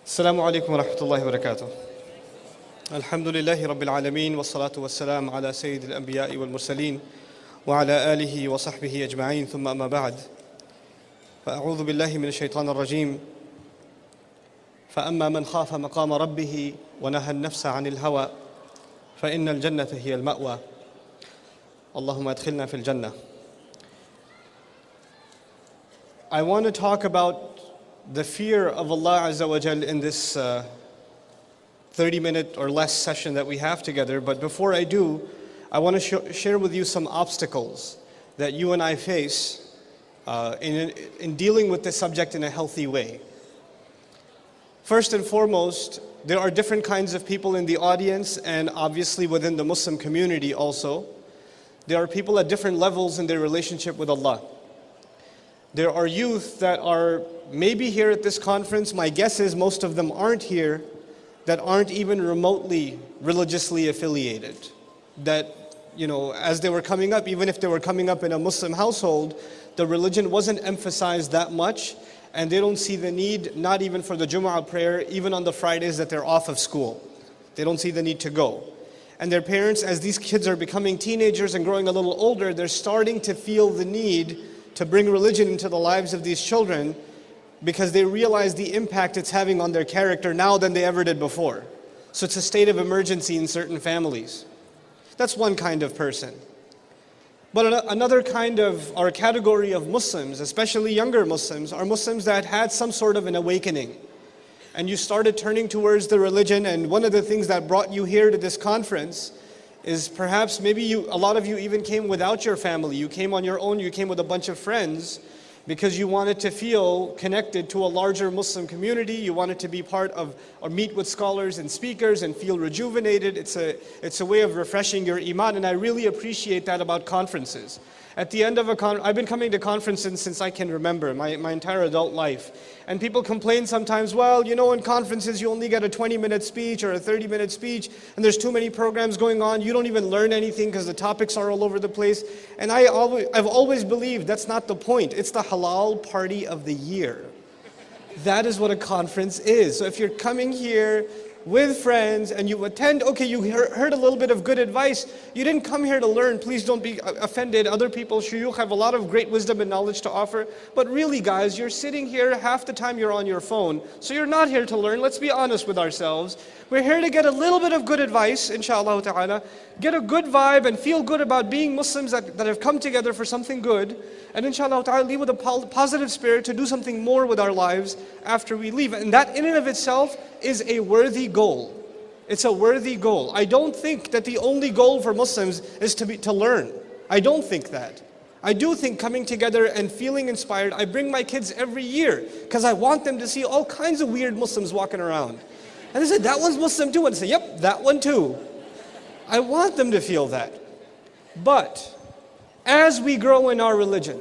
السلام عليكم ورحمة الله وبركاته. الحمد لله رب العالمين والصلاة والسلام على سيد الأنبياء والمرسلين وعلى آله وصحبه أجمعين ثم أما بعد فأعوذ بالله من الشيطان الرجيم فأما من خاف مقام ربه ونهى النفس عن الهوى فإن الجنة هي المأوى اللهم أدخلنا في الجنة. I want to talk about the fear of Allah Azza wa Jal in this 30-minute or less session that we have together. But before I do, I want to share with you some obstacles that you and I face in dealing with this subject in a healthy way. First and foremost, there are different kinds of people in the audience and obviously within the Muslim community also. There are people at different levels in their relationship with Allah. There are youth that are maybe here at this conference, my guess is most of them aren't here, that aren't even remotely religiously affiliated. That, as they were coming up, even if they were coming up in a Muslim household, the religion wasn't emphasized that much, and they don't see the need, not even for the Jumu'ah prayer, even on the Fridays that they're off of school. They don't see the need to go. And their parents, as these kids are becoming teenagers and growing a little older, they're starting to feel the need to bring religion into the lives of these children because they realize the impact it's having on their character now than they ever did before. So it's a state of emergency in certain families. That's one kind of person. But another kind of, or category of Muslims, especially younger Muslims, are Muslims that had some sort of an awakening. And you started turning towards the religion, and one of the things that brought you here to this conference is perhaps maybe a lot of you even came without your family. You came on your own, you came with a bunch of friends because you wanted to feel connected to a larger Muslim community. You wanted to be part of, or meet with scholars and speakers and feel rejuvenated. It's a way of refreshing your iman, and I really appreciate that about conferences. At the end of I've been coming to conferences since I can remember, my entire adult life. And people complain sometimes, well, in conferences you only get a 20-minute speech or a 30-minute speech, and there's too many programs going on. You don't even learn anything because the topics are all over the place. And I've always believed that's not the point. It's the halal party of the year. That is what a conference is. So if you're coming here with friends and you attend, okay, you heard a little bit of good advice. You didn't come here to learn. Please don't be offended. Other people, shuyukh, have a lot of great wisdom and knowledge to offer. But really, guys, you're sitting here, half the time you're on your phone. So you're not here to learn. Let's be honest with ourselves. We're here to get a little bit of good advice, inshallah ta'ala. Get a good vibe and feel good about being Muslims that have come together for something good. And inshallah ta'ala, leave with a positive spirit to do something more with our lives after we leave. And that in and of itself is a worthy goal. It's a worthy goal. I don't think that the only goal for Muslims is to learn. I don't think that. I do think coming together and feeling inspired. I bring my kids every year because I want them to see all kinds of weird Muslims walking around. And they said, that one's Muslim too. And I say, yep, that one too. I want them to feel that. But as we grow in our religion,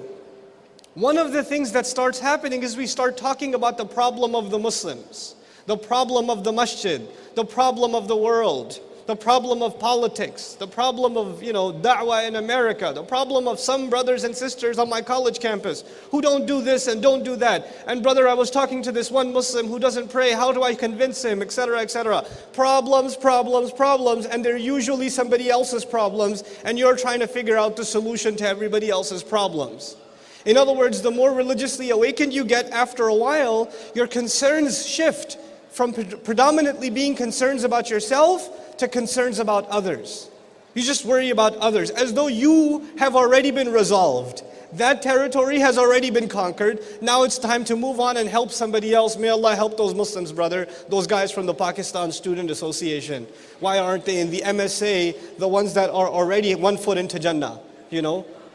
one of the things that starts happening is we start talking about the problem of the Muslims, the problem of the masjid, the problem of the world, the problem of politics, the problem of, da'wah in America, the problem of some brothers and sisters on my college campus who don't do this and don't do that. And brother, I was talking to this one Muslim who doesn't pray. How do I convince him, etc., etc. Problems, problems, problems, and they're usually somebody else's problems, and you're trying to figure out the solution to everybody else's problems. In other words, the more religiously awakened you get, after a while, your concerns shift from predominantly being concerns about yourself to concerns about others. You just worry about others, as though you have already been resolved. That territory has already been conquered. Now it's time to move on and help somebody else. May Allah help those Muslims, brother. Those guys from the Pakistan Student Association. Why aren't they in the MSA, the ones that are already 1 foot into Jannah?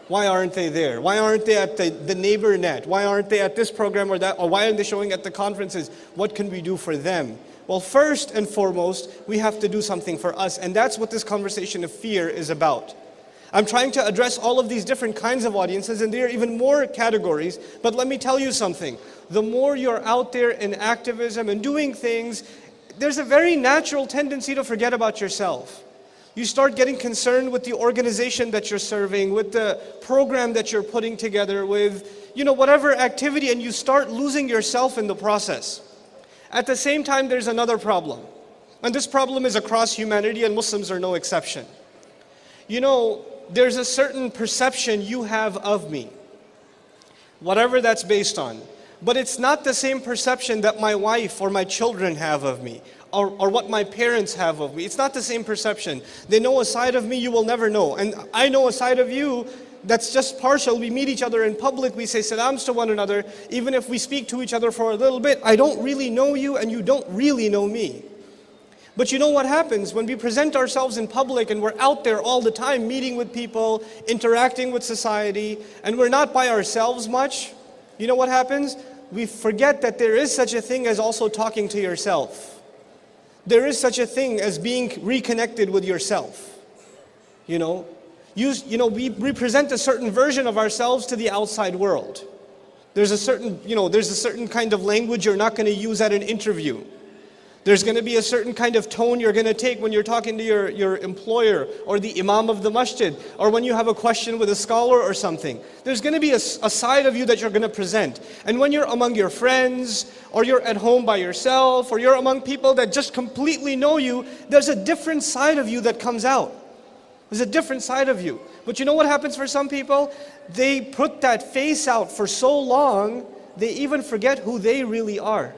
Why aren't they there? Why aren't they at the neighbor net? Why aren't they at this program or that? Or why aren't they showing at the conferences? What can we do for them? Well, first and foremost, we have to do something for us. And that's what this conversation of fear is about. I'm trying to address all of these different kinds of audiences, and there are even more categories. But let me tell you something. The more you're out there in activism and doing things, there's a very natural tendency to forget about yourself. You start getting concerned with the organization that you're serving, with the program that you're putting together, with whatever activity, and you start losing yourself in the process. At the same time, there's another problem. And this problem is across humanity, and Muslims are no exception. You know, there's a certain perception you have of me, whatever that's based on. But it's not the same perception that my wife or my children have of me, or what my parents have of me. It's not the same perception. They know a side of me you will never know. And I know a side of you that's just partial. We meet each other in public, we say salams to one another. Even if we speak to each other for a little bit, I don't really know you and you don't really know me. But you know what happens when we present ourselves in public and we're out there all the time meeting with people, interacting with society, and we're not by ourselves much? You know what happens? We forget that there is such a thing as also talking to yourself. There is such a thing as being reconnected with yourself. You know, we present a certain version of ourselves to the outside world. There's a certain kind of language you're not going to use at an interview. There's going to be a certain kind of tone you're going to take when you're talking to your employer or the imam of the masjid, or when you have a question with a scholar or something. There's going to be a side of you that you're going to present. And when you're among your friends, or you're at home by yourself, or you're among people that just completely know you, there's a different side of you that comes out. There's a different side of you. But you know what happens for some people? They put that face out for so long, they even forget who they really are.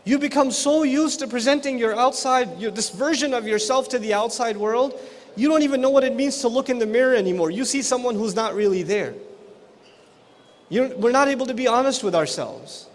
You become so used to presenting your this version of yourself to the outside world, you don't even know what it means to look in the mirror anymore. You see someone who's not really there. We're not able to be honest with ourselves.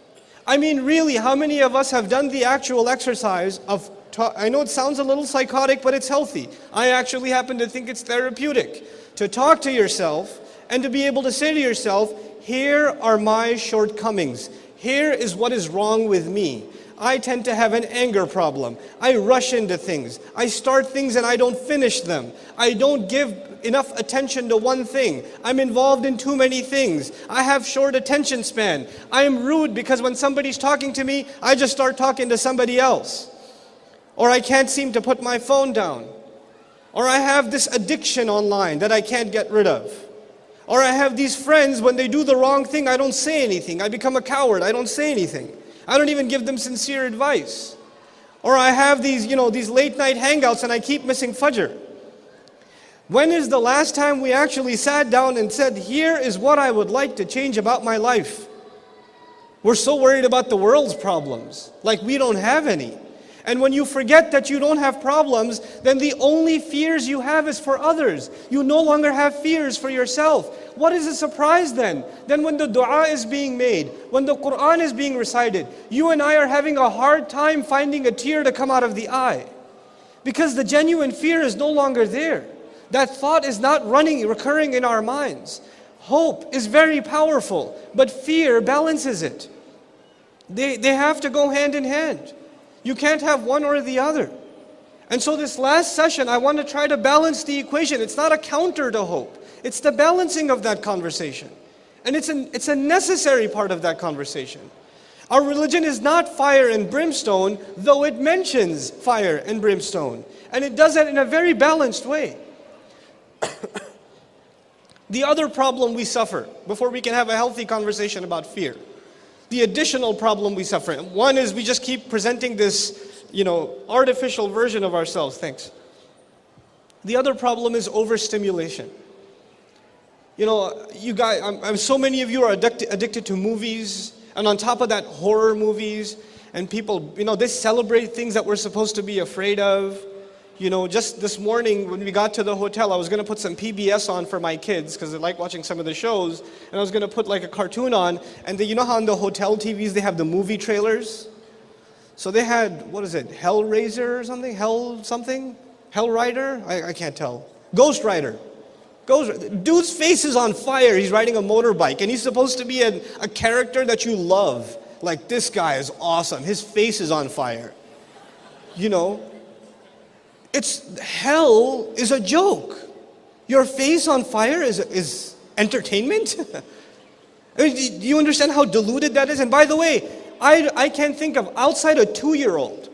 I mean, really, how many of us have done the actual exercise of I know it sounds a little psychotic, but it's healthy. I actually happen to think it's therapeutic. To talk to yourself and to be able to say to yourself, here are my shortcomings. Here is what is wrong with me. I tend to have an anger problem. I rush into things. I start things and I don't finish them. I don't give enough attention to one thing. I'm involved in too many things. I have short attention span. I am rude because when somebody's talking to me, I just start talking to somebody else. Or I can't seem to put my phone down. Or I have this addiction online that I can't get rid of. Or I have these friends, when they do the wrong thing, I don't say anything. I become a coward. I don't say anything. I don't even give them sincere advice. Or I have these late night hangouts and I keep missing Fajr. When is the last time we actually sat down and said, here is what I would like to change about my life? We're so worried about the world's problems, like we don't have any. And when you forget that you don't have problems, then the only fears you have is for others. You no longer have fears for yourself. What is a surprise then? Then when the dua is being made, when the Quran is being recited, you and I are having a hard time finding a tear to come out of the eye. Because the genuine fear is no longer there. That thought is not recurring in our minds. Hope is very powerful, but fear balances it. They have to go hand in hand. You can't have one or the other. And so this last session, I want to try to balance the equation. It's not a counter to hope. It's the balancing of that conversation. And it's a necessary part of that conversation. Our religion is not fire and brimstone, though it mentions fire and brimstone. And it does that in a very balanced way. The other problem we suffer, before we can have a healthy conversation about fear, the additional problem we suffer. One is we just keep presenting this, artificial version of ourselves. Thanks. The other problem is overstimulation. You guys, so many of you are addicted to movies, and on top of that, horror movies, and people, they celebrate things that we're supposed to be afraid of. Just this morning when we got to the hotel, I was going to put some PBS on for my kids because they like watching some of the shows, and I was going to put like a cartoon on, and you know how on the hotel TVs they have the movie trailers? So they had, Hellraiser or something? Hellrider? I can't tell. Ghost Rider. Dude's face is on fire. He's riding a motorbike, and he's supposed to be a character that you love. Like, this guy is awesome. His face is on fire. Hell is a joke. Your face on fire is entertainment? Do you understand how diluted that is? And by the way, I can't think of, outside a 2-year-old.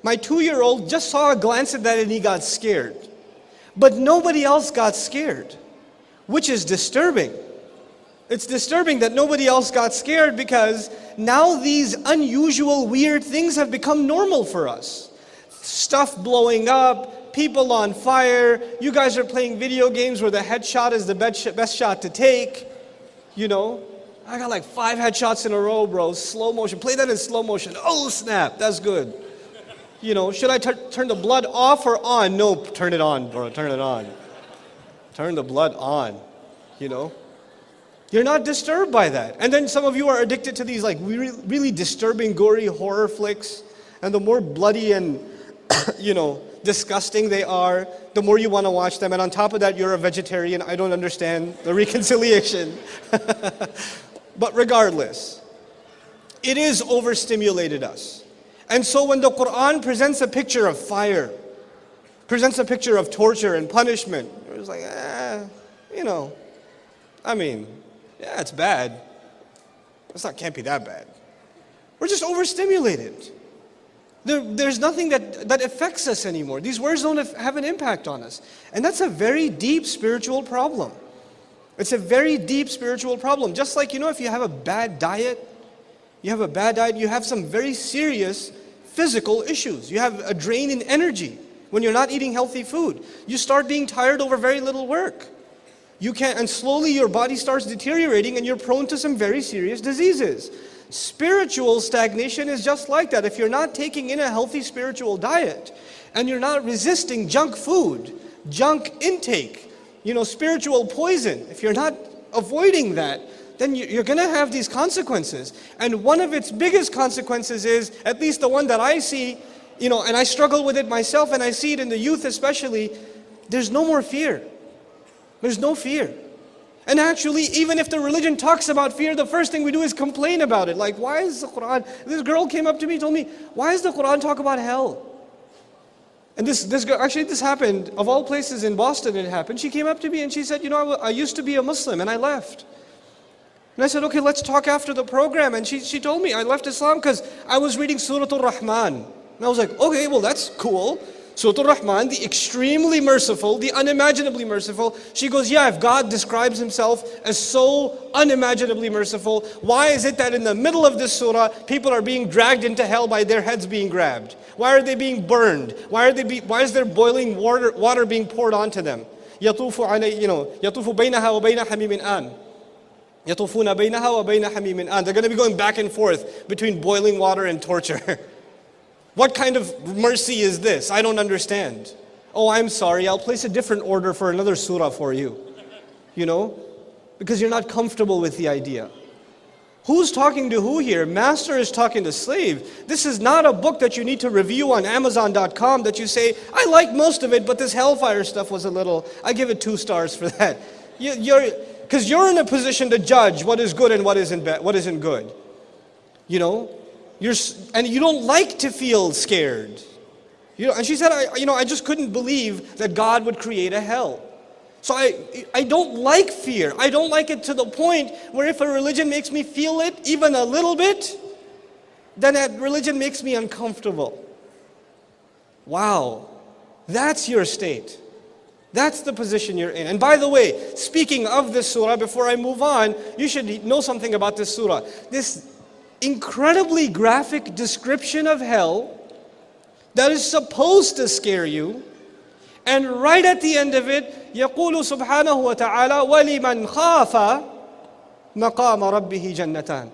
My 2-year-old just saw a glance at that and he got scared. But nobody else got scared, which is disturbing. It's disturbing that nobody else got scared because now these unusual, weird things have become normal for us. Stuff blowing up, people on fire, you guys are playing video games where the headshot is the best shot to take. You know, I got like 5 headshots in a row, bro, slow motion. Play that in slow motion. Oh snap, that's good. You know, should I turn the blood off or on? No, turn it on, bro, turn it on. Turn the blood on, you know. You're not disturbed by that. And then some of you are addicted to these like really disturbing, gory horror flicks. And the more bloody and, you know, disgusting they are, the more you want to watch them. And on top of that, you're a vegetarian. I don't understand the reconciliation. But regardless, it is overstimulated us. And so when the Quran presents a picture of fire, presents a picture of torture and punishment, it's like, you know, I mean, yeah, it's bad. Can't be that bad. We're just overstimulated. There's nothing that affects us anymore. These words don't have an impact on us. And that's a very deep spiritual problem. It's a very deep spiritual problem. Just like, you know, if you have a bad diet, you have some very serious physical issues. You have a drain in energy when you're not eating healthy food. You start being tired over very little work. And slowly your body starts deteriorating and you're prone to some very serious diseases. Spiritual stagnation is just like that. If you're not taking in a healthy spiritual diet and you're not resisting junk food, junk intake, you know, spiritual poison, if you're not avoiding that, then you're going to have these consequences. And one of its biggest consequences is, at least the one that I see, you know, and I struggle with it myself and I see it in the youth especially, there's no more fear. There's no fear. And actually, even if the religion talks about fear, the first thing we do is complain about it. Like, why is the Quran... This girl came up to me and told me, why does the Quran talk about hell? And this girl, actually this happened, of all places in Boston it happened. She came up to me and she said, you know, I used to be a Muslim and I left. And I said, okay, let's talk after the program. And she told me, I left Islam because I was reading Surah Al-Rahman. And I was like, okay, well that's cool. Surah Al-Rahman, the extremely merciful, the unimaginably merciful. She goes, yeah, if God describes himself as so unimaginably merciful, why is it that in the middle of this surah, people are being dragged into hell by their heads being grabbed? Why are they being burned? Why is there boiling water being poured onto them? يَطُوفُ بَيْنَهَا وَبَيْنَ حَمِيمٍ آنٍ يَطُوفُونَ بَيْنَهَا وَبَيْنَ حَمِيمٍ آنٍ. They're going to be going back and forth between boiling water and torture. What kind of mercy is this? I don't understand. Oh, I'm sorry, I'll place a different order for another surah for you. You know? Because you're not comfortable with the idea. Who's talking to who here? Master is talking to slave. This is not a book that you need to review on Amazon.com that you say, I like most of it, but this hellfire stuff was a little, I give it 2 stars for that. Because you're in a position to judge what is good and what isn't good. You know? And you don't like to feel scared. You know, and she said, I just couldn't believe that God would create a hell. So I don't like fear. I don't like it to the point where if a religion makes me feel it even a little bit, then that religion makes me uncomfortable. Wow, that's your state. That's the position you're in. And by the way, speaking of this surah, before I move on, you should know something about this surah. This incredibly graphic description of hell that is supposed to scare you, and right at the end of it, يقول سبحانه وتعالى وَلِمَنْ خَافَ مَقَامَ رَبِّهِ جَنَّتَانِ.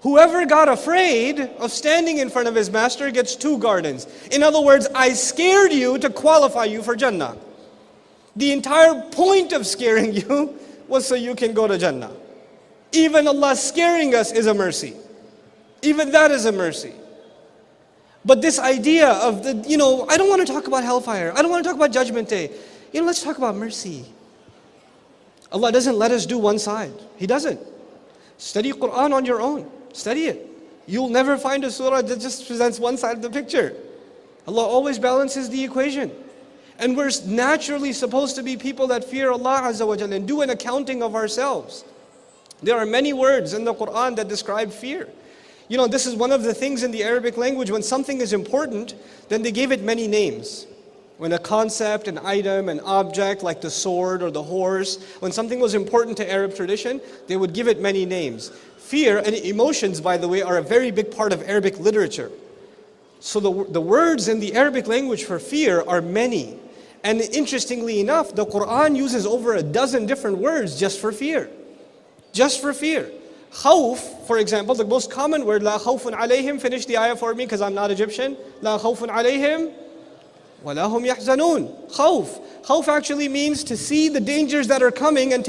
Whoever got afraid of standing in front of his master gets 2 gardens. In other words, I scared you to qualify you for Jannah. The entire point of scaring you was so you can go to Jannah. Even Allah scaring us is a mercy. Even that is a mercy. But this idea of I don't want to talk about hellfire. I don't want to talk about Judgment Day. Let's talk about mercy. Allah doesn't let us do one side. He doesn't. Study Quran on your own. Study it. You'll never find a surah that just presents one side of the picture. Allah always balances the equation. And we're naturally supposed to be people that fear Allah Azza wa Jalla and do an accounting of ourselves. There are many words in the Quran that describe fear. This is one of the things in the Arabic language, when something is important, then they gave it many names. When a concept, an item, an object like the sword or the horse, when something was important to Arab tradition, they would give it many names. Fear and emotions, by the way, are a very big part of Arabic literature. So the words in the Arabic language for fear are many. And interestingly enough, the Quran uses over a dozen different words just for fear. Just for fear. Khawf, for example, the most common word, La khawfun alayhim, finish the ayah for me because I'm not Egyptian. La khawfun alayhim, wa la hum yahzanun. Khawf. Khawf actually means to see the dangers that are coming and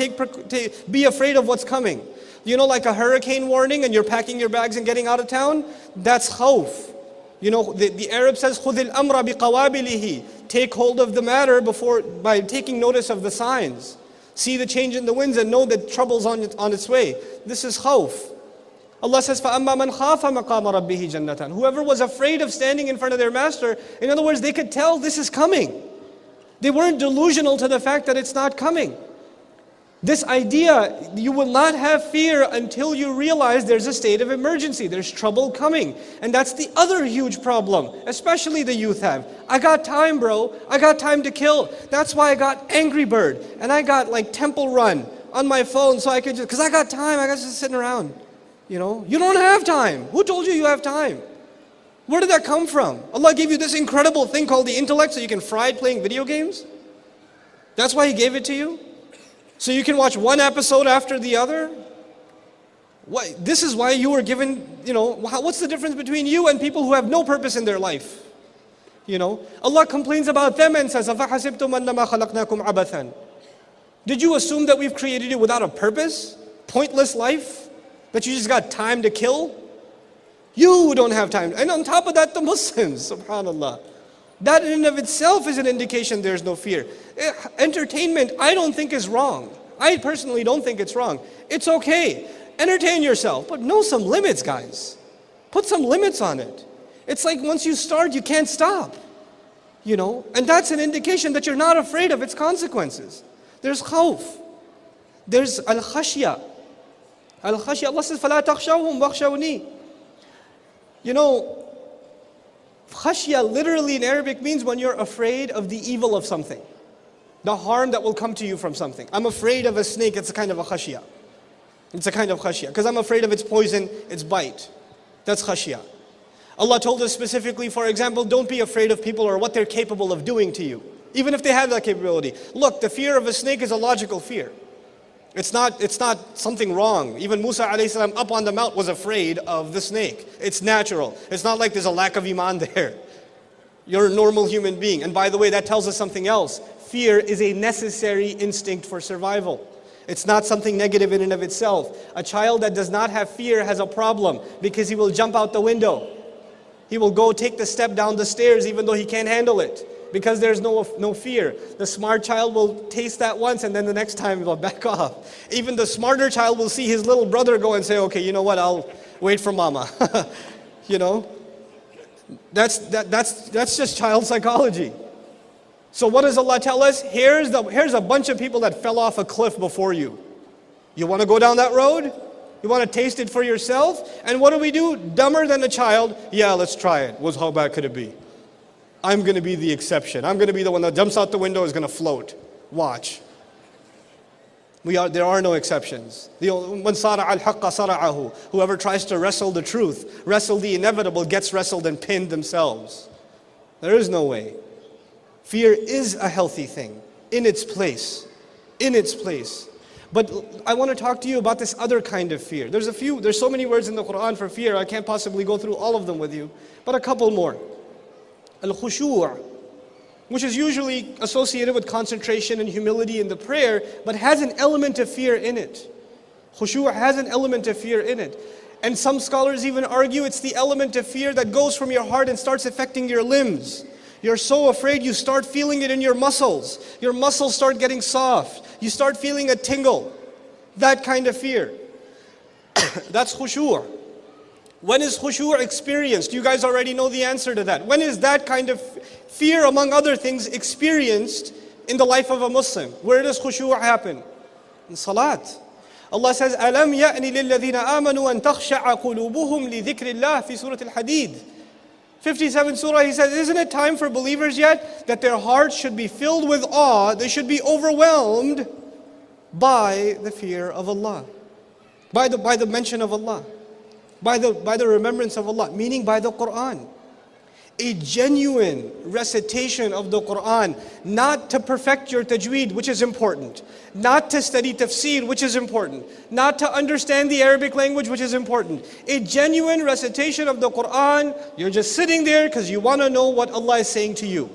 be afraid of what's coming. You know, like a hurricane warning and you're packing your bags and getting out of town? That's khawf. You know, the Arab says, خُذِ الْأَمْرَ بِقَوَابِلِهِ. Take hold of the matter by taking notice of the signs. See the change in the winds and know that trouble's on its way. This is khawf. Allah says, فَأَمَّا مَنْ خَافَ مَقَامَ رَبِّهِ جَنَّةً. Whoever was afraid of standing in front of their master, in other words, they could tell this is coming. They weren't delusional to the fact that it's not coming. This idea, you will not have fear until you realize there's a state of emergency, there's trouble coming. And that's the other huge problem, especially the youth have. I got time, bro. I got time to kill. That's why I got Angry Bird and I got like Temple Run on my phone so I could just, because I got time, I got just sitting around. You know, you don't have time. Who told you you have time? Where did that come from? Allah gave you this incredible thing called the intellect so you can fry it playing video games? That's why He gave it to you? So you can watch one episode after the other? This is why you were given, you know, what's the difference between you and people who have no purpose in their life? You know, Allah complains about them and says, أَفَحَسِبْتُمْ أَنَّمَا خَلَقْنَاكُمْ عَبَثًا. Did you assume that we've created you without a purpose? Pointless life? That you just got time to kill? You don't have time. And on top of that, the Muslims, subhanAllah. That in and of itself is an indication there's no fear. Entertainment, I don't think is wrong. I personally don't think it's wrong. It's okay. Entertain yourself, but know some limits, guys. Put some limits on it. It's like once you start, you can't stop. You know, and that's an indication that you're not afraid of its consequences. There's khawf. There's al-khashya. Al-khashya, Allah says, فَلَا تَخْشَوْهُمْ وَخْشَوْنِي. You know, khashya literally in Arabic means when you're afraid of the evil of something. The harm that will come to you from something. I'm afraid of a snake, it's a kind of a khashya. It's a kind of khashya. Because I'm afraid of its poison, its bite. That's khashya. Allah told us specifically, for example, don't be afraid of people or what they're capable of doing to you. Even if they have that capability. Look, the fear of a snake is a logical fear. It's not something wrong. Even Musa alayhi salam up on the mount was afraid of the snake. It's natural. It's not like there's a lack of iman there. You're a normal human being. And by the way, that tells us something else. Fear is a necessary instinct for survival. It's not something negative in and of itself. A child that does not have fear has a problem because he will jump out the window. He will go take the step down the stairs even though he can't handle it. Because there's no fear. The smart child will taste that once and then the next time he'll back off. Even the smarter child will see his little brother go and say, okay, you know what, I'll wait for mama. You know? That's just child psychology. So what does Allah tell us? Here's a bunch of people that fell off a cliff before you. You want to go down that road? You want to taste it for yourself? And what do? Dumber than a child? Yeah, let's try it. How bad could it be? I'm going to be the exception. I'm going to be the one that jumps out the window is going to float. Watch. There are no exceptions. Whoever tries to wrestle the truth, wrestle the inevitable, gets wrestled and pinned themselves. There is no way. Fear is a healthy thing, in its place. In its place. But I want to talk to you about this other kind of fear. There's so many words in the Quran for fear, I can't possibly go through all of them with you. But a couple more. Al-khushu', which is usually associated with concentration and humility in the prayer, but has an element of fear in it. Khushu' has an element of fear in it. And some scholars even argue it's the element of fear that goes from your heart and starts affecting your limbs. You're so afraid you start feeling it in your muscles. Your muscles start getting soft. You start feeling a tingle. That kind of fear. That's khushu'. When is khushu' experienced? You guys already know the answer to that. When is that kind of fear, among other things, experienced in the life of a Muslim? Where does khushu' happen? In salat. Allah says, أَلَمْ يَأْنِ لِلَّذِينَ آمَنُوا أَن تَخْشَعَ قُلُوبُهُمْ لِذِكْرِ اللَّهِ في سورة الحديد. 57 surah, He says, isn't it time for believers yet that their hearts should be filled with awe, they should be overwhelmed by the fear of Allah, by the mention of Allah, by the remembrance of Allah, meaning by the Quran. A genuine recitation of the Quran, not to perfect your tajweed, which is important, not to study tafsir, which is important, not to understand the Arabic language, which is important. A genuine recitation of the Quran, you're just sitting there because you want to know what Allah is saying to you.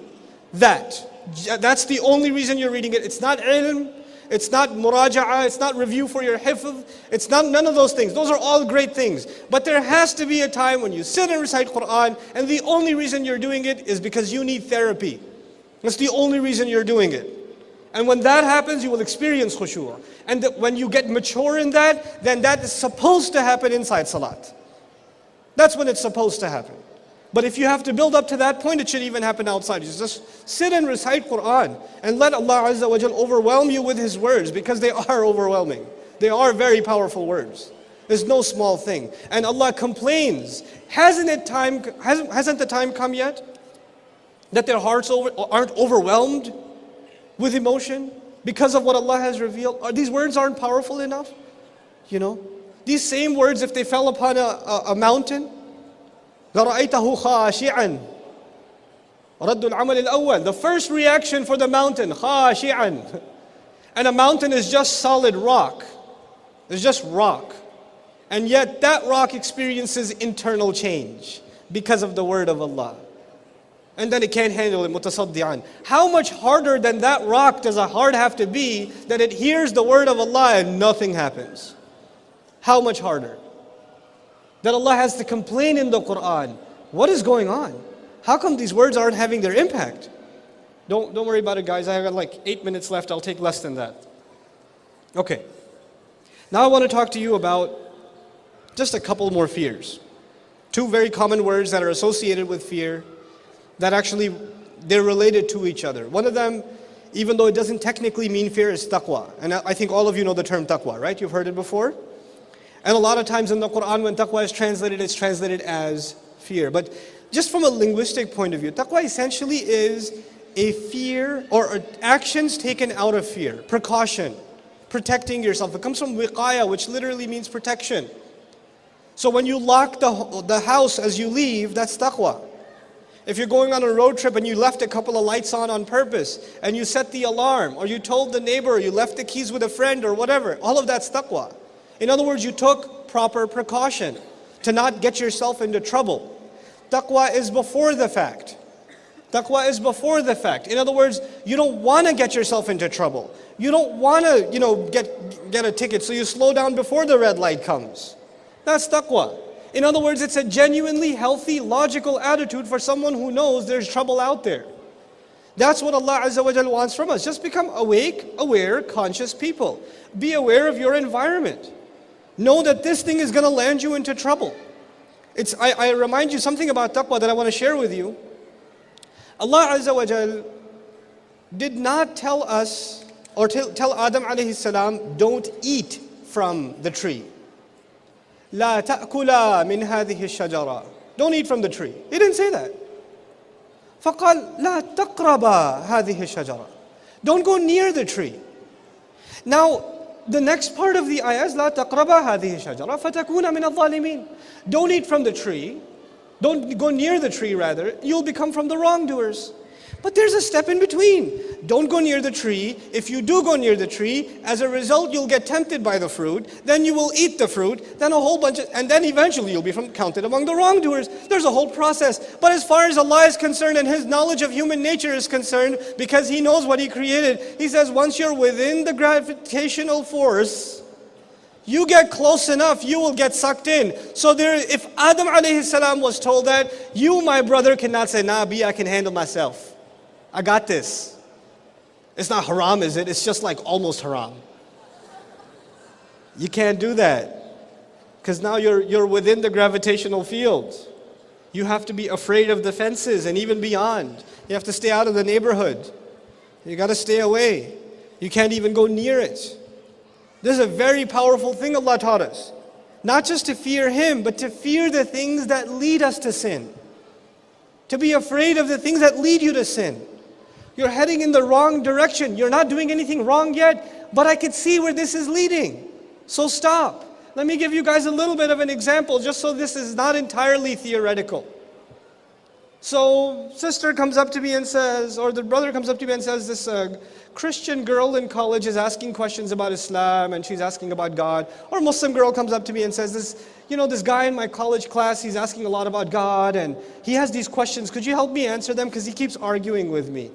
That's the only reason you're reading it. It's not ilm, it's not muraja'ah, it's not review for your hifz, it's not none of those things. Those are all great things. But there has to be a time when you sit and recite Quran, and the only reason you're doing it is because you need therapy. That's the only reason you're doing it. And when that happens, you will experience khushu'. And when you get mature in that, then that is supposed to happen inside salat. That's when it's supposed to happen. But if you have to build up to that point, it should even happen outside. You just sit and recite Quran and let Allah Azza wa Jal overwhelm you with His words, because they are overwhelming. They are very powerful words. It's no small thing. And Allah complains, hasn't the time come yet that their hearts aren't overwhelmed with emotion because of what Allah has revealed? These words aren't powerful enough? You know, these same words, if they fell upon a mountain, لَرَأَيْتَهُ خَاشِعًا رَدُّ الْعَمَلِ الْأَوَّلِ. The first reaction for the mountain, خَاشِعًا. And a mountain is just solid rock. It's just rock. And yet that rock experiences internal change because of the word of Allah. And then it can't handle it, mutasaddi'an. How much harder than that rock does a heart have to be that it hears the word of Allah and nothing happens? How much harder? That Allah has to complain in the Quran. What is going on? How come these words aren't having their impact? Don't worry about it, guys. I have like 8 minutes left. I'll take less than that. Okay. Now I want to talk to you about just a couple more fears. Two very common words that are associated with fear that actually they're related to each other. One of them, even though it doesn't technically mean fear, is taqwa. And I think all of you know the term taqwa, right? You've heard it before? And a lot of times in the Quran, when taqwa is translated, it's translated as fear. But just from a linguistic point of view, taqwa essentially is a fear or actions taken out of fear, precaution, protecting yourself. It comes from wiqaya, which literally means protection. So when you lock the house as you leave, that's taqwa. If you're going on a road trip and you left a couple of lights on purpose, and you set the alarm, or you told the neighbor, or you left the keys with a friend or whatever, all of that's taqwa. In other words, you took proper precaution to not get yourself into trouble. Taqwa is before the fact. Taqwa is before the fact. In other words, you don't want to get yourself into trouble. You don't want to, get a ticket, so you slow down before the red light comes. That's taqwa. In other words, it's a genuinely healthy, logical attitude for someone who knows there's trouble out there. That's what Allah Azza wa Jal wants from us. Just become awake, aware, conscious people. Be aware of your environment. Know that this thing is going to land you into trouble. I remind you something about taqwa that I want to share with you. Allah Azza wa Jal did not tell us, or tell Adam alayhi salam, don't eat from the tree. لا تأكلا من هذه الشجرة. Don't eat from the tree. He didn't say that. فقال لا تقربا هذه الشجرة. Don't go near the tree. Now, the next part of the ayah is لا تقربا هذه الشجرة فتكون من الظالمين. Don't eat from the tree. Don't go near the tree, rather. You'll become from the wrongdoers. But there's a step in between. Don't go near the tree. If you do go near the tree, as a result, you'll get tempted by the fruit. Then you will eat the fruit. Then a whole bunch of, and then eventually you'll be counted among the wrongdoers. There's a whole process. But as far as Allah is concerned and His knowledge of human nature is concerned, because He knows what He created, He says once you're within the gravitational force, you get close enough, you will get sucked in. So if Adam alayhi salam was told that, you, my brother, cannot say, nah, I can handle myself. I got this. It's not haram, is it? It's just like almost haram. You can't do that. Because now you're within the gravitational field. You have to be afraid of the fences and even beyond. You have to stay out of the neighborhood. You got to stay away. You can't even go near it. This is a very powerful thing Allah taught us. Not just to fear Him, but to fear the things that lead us to sin. To be afraid of the things that lead you to sin. You're heading in the wrong direction. You're not doing anything wrong yet, but I could see where this is leading. So stop. Let me give you guys a little bit of an example, just so this is not entirely theoretical. So sister comes up to me and says, or the brother comes up to me and says, this Christian girl in college is asking questions about Islam and she's asking about God. Or a Muslim girl comes up to me and says, this guy in my college class, he's asking a lot about God and he has these questions. Could you help me answer them? Because he keeps arguing with me.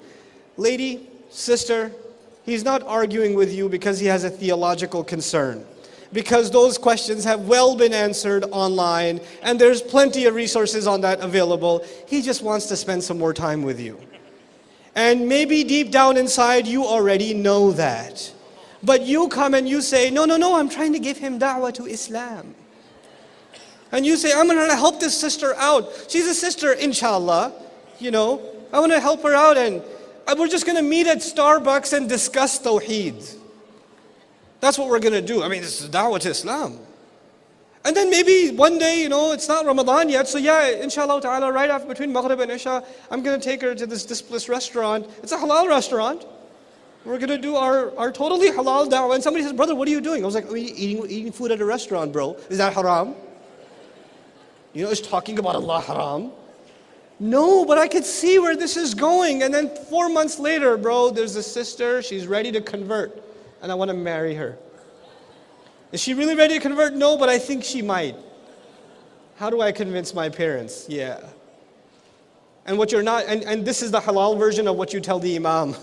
Lady, sister, he's not arguing with you because he has a theological concern. Because those questions have well been answered online and there's plenty of resources on that available. He just wants to spend some more time with you. And maybe deep down inside you already know that. But you come and you say, no, I'm trying to give him da'wah to Islam. And you say, I'm going to help this sister out. She's a sister, inshallah. I want to help her out and we're just going to meet at Starbucks and discuss Tawheed. That's what we're going to do. I mean, this is da'wah to Islam. And then maybe one day, it's not Ramadan yet, so yeah, inshallah ta'ala, right after between Maghrib and Isha, I'm going to take her to this restaurant. It's a halal restaurant. We're going to do our totally halal da'wah. And somebody says, brother, what are you doing? I was like, eating food at a restaurant, bro. Is that haram? Is talking about Allah haram? No, but I could see where this is going. And then 4 months later, bro, there's a sister, she's ready to convert. And I want to marry her. Is she really ready to convert? No, but I think she might. How do I convince my parents? Yeah. And what you're not, and this is the halal version of what you tell the imam.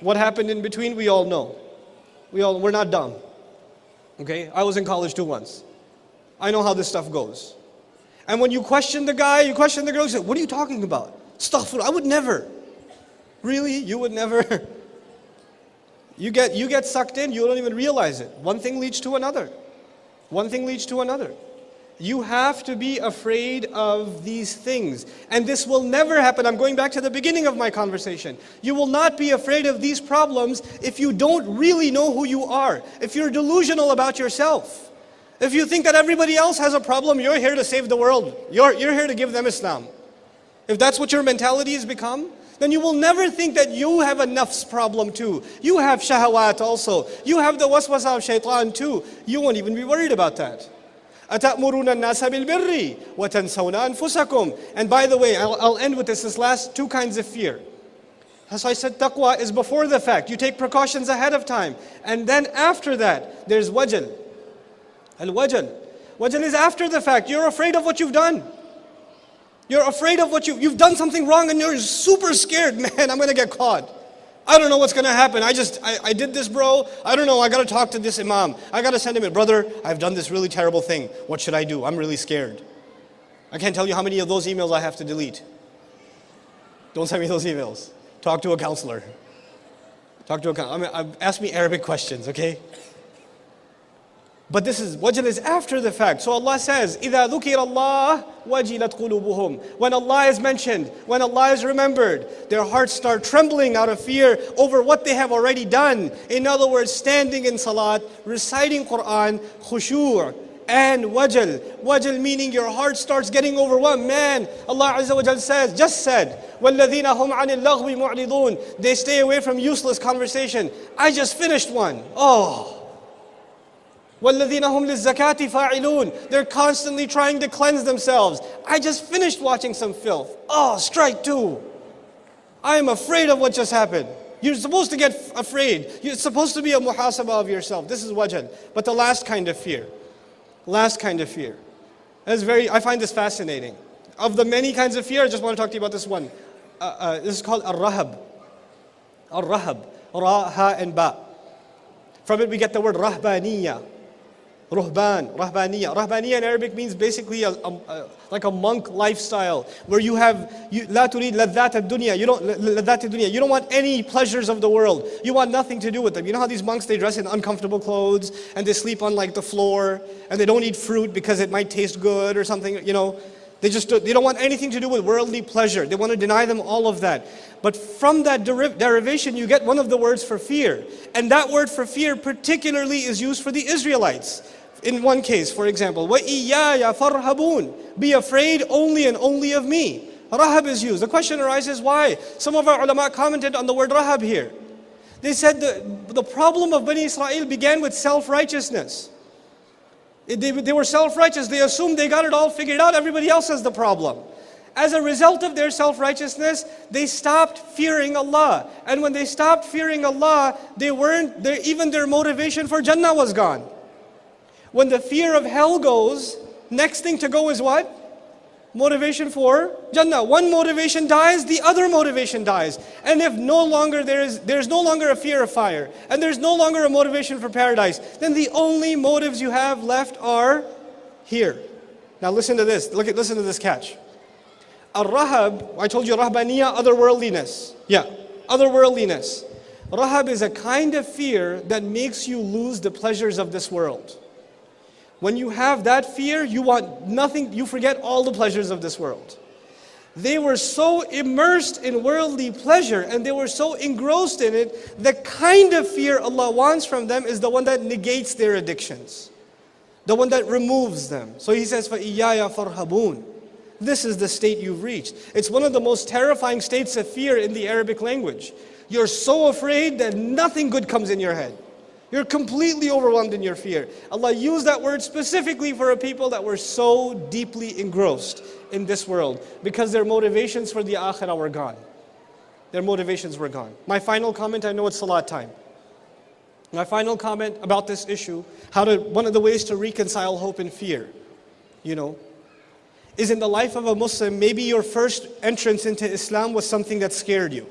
What happened in between, we all know. We're not dumb. Okay? I was in college too once. I know how this stuff goes. And when you question the guy, you question the girl, you say, what are you talking about? Astaghfirullah, I would never. Really? You would never? You get sucked in, you don't even realize it. One thing leads to another. One thing leads to another. You have to be afraid of these things. And this will never happen. I'm going back to the beginning of my conversation. You will not be afraid of these problems if you don't really know who you are. If you're delusional about yourself. If you think that everybody else has a problem, you're here to save the world. You're here to give them Islam. If that's what your mentality has become, then you will never think that you have a nafs problem too. You have shahawat also. You have the waswasa of shaitan too. You won't even be worried about that. أَتَأْمُرُونَ النَّاسَ بِالْبِرِّ وَتَنْسَوْنَ أَنفُسَكُمْ. And by the way, I'll end with this last two kinds of fear. As I said, taqwa is before the fact. You take precautions ahead of time. And then after that, there's wajal. Al-wajal. Wajal is after the fact. You're afraid of what you've done. You're afraid of what you've done something wrong and you're super scared. Man, I'm going to get caught. I don't know what's going to happen. I did this, bro. I don't know. I got to talk to this imam. I got to send him a brother. I've done this really terrible thing. What should I do? I'm really scared. I can't tell you how many of those emails I have to delete. Don't send me those emails. Talk to a counselor. Ask me Arabic questions, okay? But this is, wajal is after the fact. So Allah says, إِذَا ذُكِرَ اللَّهُ وَجِلَتْ قُلُوبُهُمْ. When Allah is mentioned, when Allah is remembered, their hearts start trembling out of fear over what they have already done. In other words, standing in salat, reciting Quran, khushu' and wajal. Wajal meaning your heart starts getting overwhelmed. Man, Allah Azza wa Jal just said, وَالَّذِينَ هُمْ عَنِ اللَّغْوِ مُعْرِضُونَ. They stay away from useless conversation. I just finished one. وَالَّذِينَ هُمْ لِلزَّكَاةِ فَاعِلُونَ. They're constantly trying to cleanse themselves. I just finished watching some filth. Strike two. I am afraid of what just happened. You're supposed to get afraid. You're supposed to be a muhasabah of yourself. This is wajal. But the last kind of fear. I find this fascinating. Of the many kinds of fear, I just want to talk to you about this one. This is called ar-rahab. Ar-rahab. Ra, ha, and ba. From it we get the word rahbaniyya. Ruhban, rahbaniyya. Rahbaniyya in Arabic means basically like a monk lifestyle where you have la turid ladhat ad-dunya. You don't want any pleasures of the world. You want nothing to do with them. You know how these monks, they dress in uncomfortable clothes and they sleep on like the floor and they don't eat fruit because it might taste good or something, They don't want anything to do with worldly pleasure. They want to deny them all of that. But from that derivation, you get one of the words for fear. And that word for fear particularly is used for the Israelites. In one case, for example, وَإِيَّايَ فَارْهَبُونَ. Be afraid only and only of me. Rahab is used. The question arises, why? Some of our ulama commented on the word Rahab here. They said the problem of Bani Israel began with self-righteousness. They were self-righteous. They assumed they got it all figured out. Everybody else has the problem. As a result of their self-righteousness, they stopped fearing Allah. And when they stopped fearing Allah, even their motivation for Jannah was gone. When the fear of hell goes, next thing to go is what? Motivation for Jannah. One motivation dies, the other motivation dies. And if no longer there's no longer a fear of fire, and there's no longer a motivation for paradise, then the only motives you have left are here. Now listen to this. Listen to this catch. Ar-Rahab, I told you Rahbaniyah, otherworldliness. Yeah, otherworldliness. Rahab is a kind of fear that makes you lose the pleasures of this world. When you have that fear, you want nothing, you forget all the pleasures of this world. They were so immersed in worldly pleasure and they were so engrossed in it, the kind of fear Allah wants from them is the one that negates their addictions. The one that removes them. So He says, فَإِيَّايَ فَارْهَبُونَ. This is the state you've reached. It's one of the most terrifying states of fear in the Arabic language. You're so afraid that nothing good comes in your head. You're completely overwhelmed in your fear. Allah used that word specifically for a people that were so deeply engrossed in this world because their motivations for the akhirah were gone. Their motivations were gone. My final comment, I know it's salat time. My final comment about this issue, one of the ways to reconcile hope and fear, is in the life of a Muslim, maybe your first entrance into Islam was something that scared you.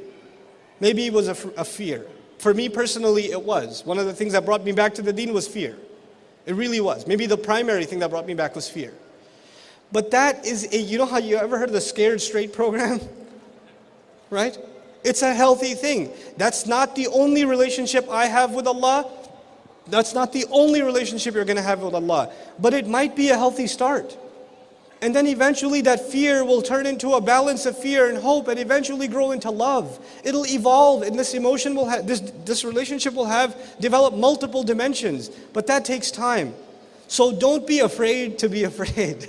Maybe it was a fear. For me personally, it was. One of the things that brought me back to the deen was fear. It really was. Maybe the primary thing that brought me back was fear. But that is you know how you ever heard of the Scared Straight program? Right? It's a healthy thing. That's not the only relationship I have with Allah. That's not the only relationship you're going to have with Allah. But it might be a healthy start. And then eventually that fear will turn into a balance of fear and hope and eventually grow into love. It'll evolve and this emotion will have, this relationship will develop multiple dimensions. But that takes time. So don't be afraid to be afraid.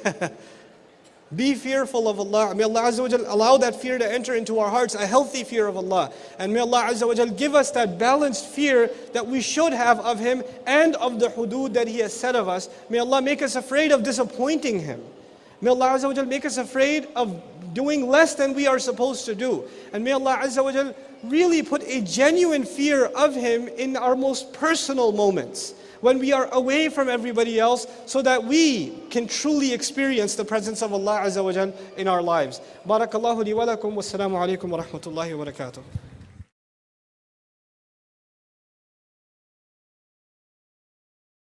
Be fearful of Allah. May Allah Azza wa Jal allow that fear to enter into our hearts, a healthy fear of Allah. And may Allah Azza wa Jal give us that balanced fear that we should have of Him and of the hudud that He has set of us. May Allah make us afraid of disappointing Him. May Allah Azza wa Jal make us afraid of doing less than we are supposed to do. And may Allah Azza wa Jal really put a genuine fear of Him in our most personal moments, when we are away from everybody else, so that we can truly experience the presence of Allah Azza wa Jal in our lives. Barakallahu li wa lakum, wassalamu alaikum wa rahmatullahi wa barakatuh.